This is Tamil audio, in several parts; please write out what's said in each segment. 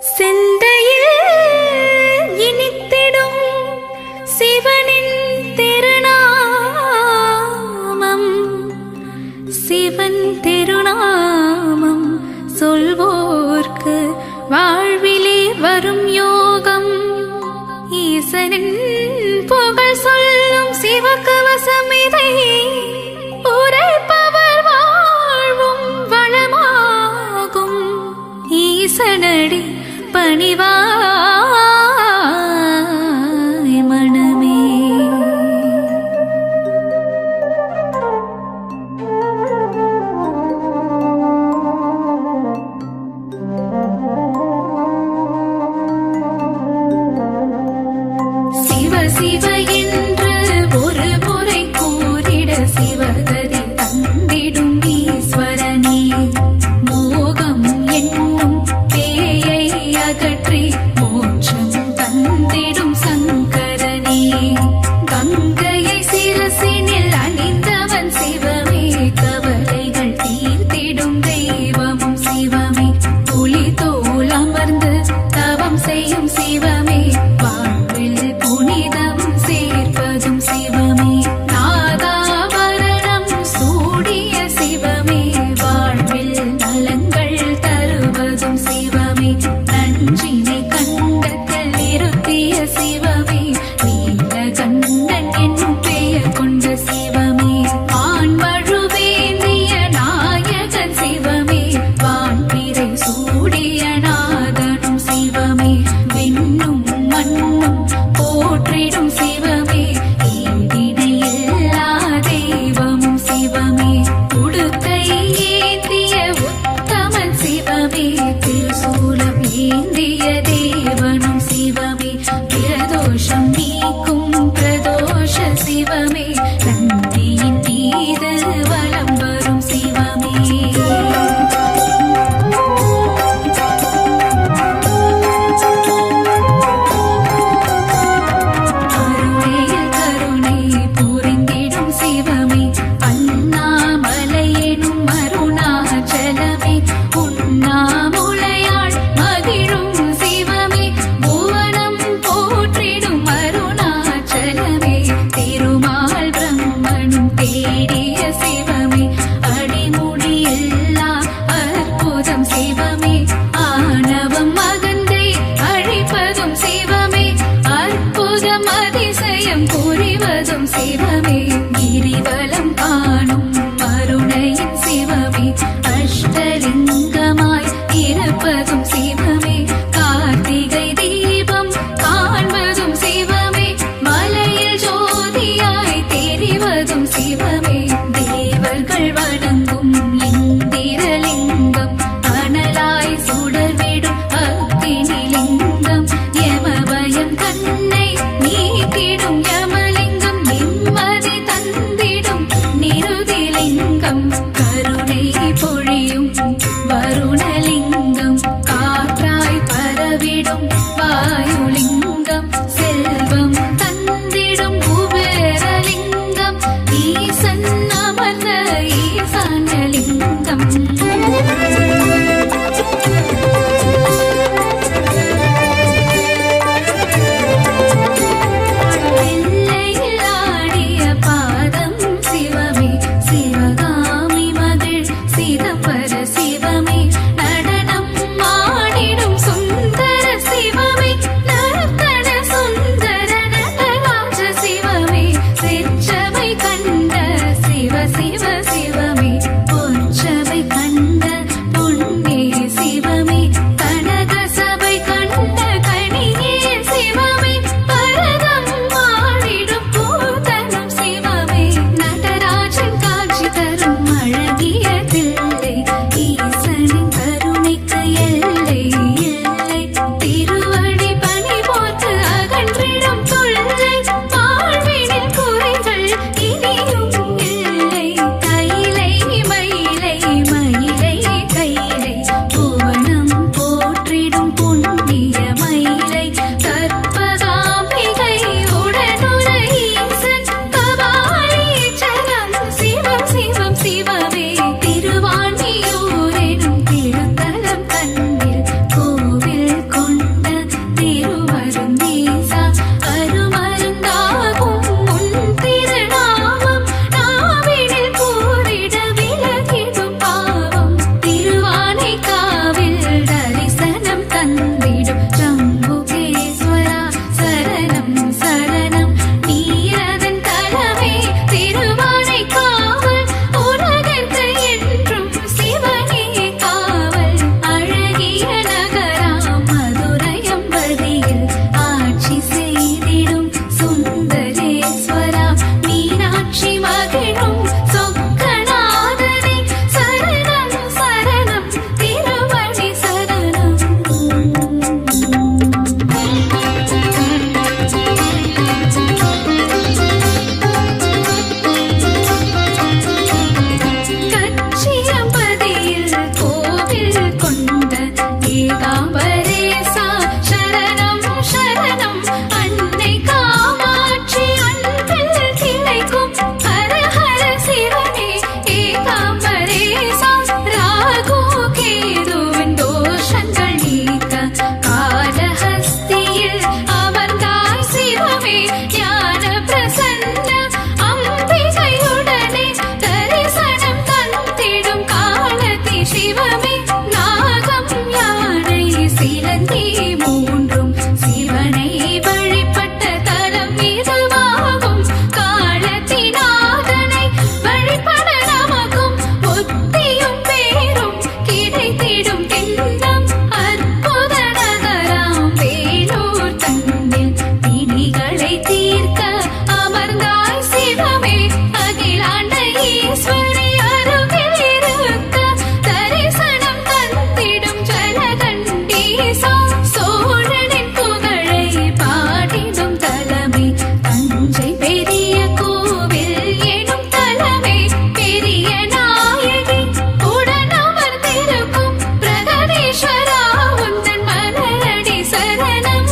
சிந்தையில் இனித்திடும் சிவனின் திருநாமம், சிவன் திருநாமம் சொல்வோர்க்கு வாழ்விலே வரும் யோகம். ஈசனின் புகழ் சொல்லும் சிவகவசம் இதை உரைப்பவர் வாழ்வும் வளமாகும். ஈசனடி பணிவாய் மனமே. சிவ சிவ என்று ஒரு முறை கூறிட சிவகதி தந்திடும் ஈஸ்வரனே. மோகம் என்னும் பேயை அகற்றி மோட்சம் தந்திடும் சங்கரனே. கங்கையை சிரசினில் அணிந்தவன் சிவமே, கவலைகள் தீர்த்திடும் தெய்வமும் சிவமே. புலி தோல் அமர்ந்து தவம் செய்யும் சிவமே, வாழ்வில் புனிதம் சேர்ப்பதும் சிவமே. நாதாபரணம் சூடிய சிவமே, வாழ்வில் நலங்கள் தருவதும் சிவமே. நஞ்சினை கண்டத்தில் நிறுத்திய சிவமே, நீலகண்டன் என்னும் பெயர் கொண்ட சிவமே. ஆண்மழுவேந்திய நாயகன் சிவமே, வான்பிறை சூடிய நாதனும் சிவமே. விண்ணும் மண்ணும் போற்றிடும் சிவமே, ஈடிணையில்லா தெய்வமும் சிவமே. உடுக்கை ஏந்திய உத்தமன் சிவமே, திருசூலம் ஏந்திய தேவனும் சிவமே. பிரதோஷம் நீக்கும் பிரதோஷ சிவமே, நந்தியின் மீது வலம் வரும் சிவமே. கருணையில் கருணை புரிந்திடும் சிவமே, அண்ணாமலை எனும் அருணாச்சலமே. உண்ணாமுலையாள் மகிழும் சிவமே, புவனம் போற்றிடும் அருணாச்சலமே. திருமால் பிரம்மனும் தேடிய சிவமே, அடிமுடியில்லா அற்புதம் சிவமே. ஆணவம் அகந்தை அழிப்பதும் சிவமே, அற்புதம் அதிசயம் புரிவதும் சிவமே. கிரிவலம் காணும் அருணையின் சிவமே, அஷ்டலிங்கமாய் நாகம் யானை சிலந்தி மூன்றும் சிவனை வழிபட்ட தலம் இதுவாகும். காலத்தினாதனை வழிபட நமக்கும் புத்தியும் பேரும் கிடைத்திடும் திண்ணம் அற்புத நகராம் வேலூர் தன்னில் பிணிகளை தீர்க்க அமர்ந்தாய் சிவமே. அகிலாண்ட ஈஸ்வரி அருகில் இருக்க தரிசனம் தந்திடும் ஜலகண்டீசா. சோழனின் புகழை பாடிடும் தலமே தஞ்சை பெரிய கோவில் எனும் தலமே. பெரிய நாயகி உடனமர்ந்திருக்கும் பிரகதீஸ்வரா உந்தன் மலரடி சரணம்.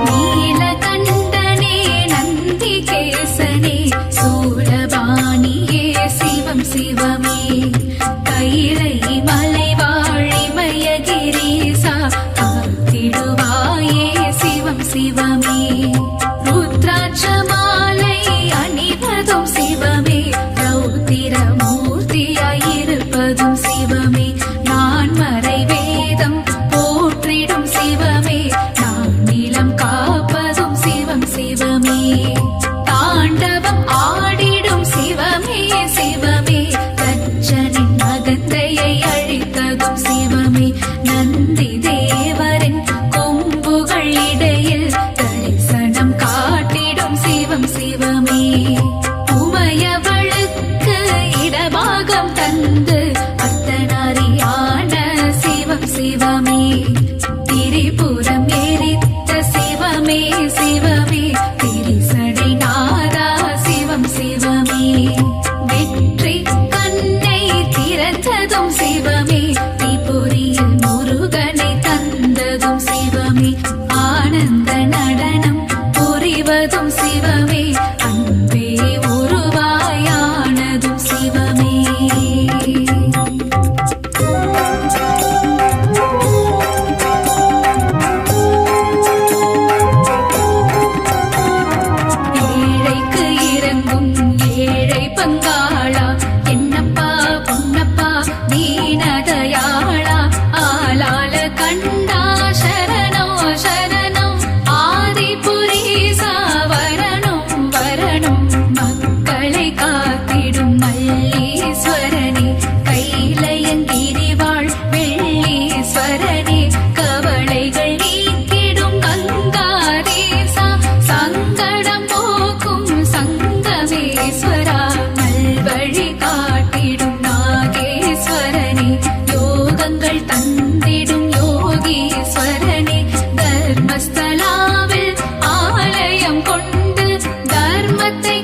நீலகண்டனே நந்திகேசனே சூலபாணியே சிவம் சிவமே. கைலை மலை வாழிமயகிரீசா காத்திடுவாயே சிவம் சிவமே. ருத்ராட்ச மாலை அணிவதும் சிவமே. ரௌத்திரமூர்த்தியாயிருப்பதும் சிவமே. நான் மறை வேதம் போற்றிடும் சிவமே. நான் நிலம் காப்பதும் சிவம் சிவமே. தாண்டவம் ஆடிடும் சிவமே சிவமே. தச்சனின் அகந்தையை அழித்ததும் சிவமே. நந்தி தேவரின் கொம்புகள் இடையில் தரிசனம் காட்டிடும் சிவம் சிவமே. உமையவளுக்கு இடபாகம் தந்து அர்த்தநாரியான சிவம் சிவமே. திரிபுரம் எரித்த சிவமே சிவமே. திரிசடை நாதா சிவம் சிவமே. வெற்றி கண்ணை திறந்ததும் சிவமே. திரிபுரியில் முருகனை தந்ததும் சிவமே. ஆனந்த நடனம் புரிவதும் சிவமே. அன்பே உருவாயானதும் சிவமே. ஏழைக்கு இறங்கும் ஏழை பங்காளா என்னப்பா பொன்னப்பா தீனதயாளா. ஆளால கண்டா சரணோ சரணம். ஆதிபுரீசா வரணும் வரணும். மக்களை காத்திடும் மல்லீஸ்வரனே. கைலயங்கிரிவாள் வெள்ளீஸ்வரனே. கவலைகள் நீக்கிடும் கங்காதீசா. சங்கடம் போக்கும் சங்கமேஸ்வரா. நல்வழி காட்டிடும் நாகேஸ்வரனே. யோகங்கள் தந்திடும் யோகீஸ்வரனே. தர்மஸ்தலாவில் ஆலயம் கொண்டு தர்மத்தை